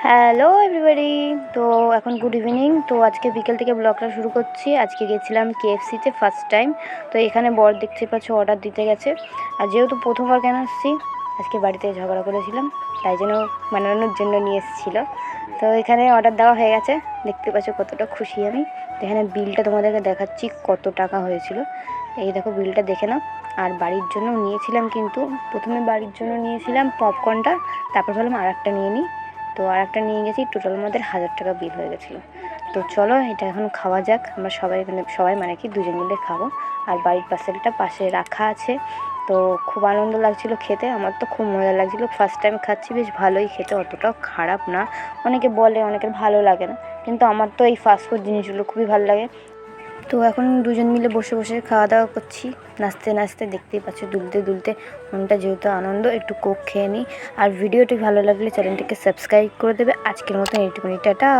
Hello everybody. তো এখন good evening. তো আজকে বিকেল থেকে ব্লগটা শুরু করছি। আজকে গেছিলাম কেএফসিতে ফার্স্ট টাইম। তো এখানে বর দেখতে পাচ্ছ অর্ডার দিতে গেছে। আর যেহেতু প্রথমবার কেন আসছি, আজকে বাড়িতে ঝগড়া করেছিলাম, তাই জন্য বানানোর জন্য নিয়ে এসেছিলো। তো এখানে অর্ডার দেওয়া হয়ে গেছে, দেখতে পাচ্ছ কতটা খুশি আমি। তো এখানে বিলটা তোমাদেরকে দেখাচ্ছি কত টাকা হয়েছিল। এই দেখো বিলটা দেখে নাও। আর বাড়ির জন্য নিয়েছিলাম, কিন্তু প্রথমে বাড়ির জন্য নিয়েছিলাম পপকর্নটা, তারপর ভাবলাম আর একটা নিয়ে নিই। তো আর একটা নিয়ে গেছি, টোটাল আমাদের 1000 টাকা বিল হয়ে গেছিলো। তো চলো এটা এখন খাওয়া যাক। আমরা সবাই মানে কি দুজন মিলে খাবো। আর বাড়ির পার্সেলটা পাশে রাখা আছে। তো খুব আনন্দ লাগছিলো খেতে, আমার তো খুব মজা লাগছিলো। ফার্স্ট টাইম খাচ্ছি, বেশ ভালোই খেতে, অতটাও খারাপ না। অনেকে বলে অনেকের ভালো লাগে না, কিন্তু আমার তো এই ফাস্টফুড জিনিসগুলো খুবই ভালো লাগে। তো এখন দুজন মিলে বসে বসে খাওয়া দাওয়া করছি, নাচতে নাচতে। দেখতেই পাচ্ছ দুলতে দুলতে, মনটা যেহেতু আনন্দ, একটু কোক খেয়ে নিই। আর ভিডিওটি ভালো লাগলে চ্যানেলটিকে সাবস্ক্রাইব করে দেবে। আজকের মতো এইটুকুনি, টাটা।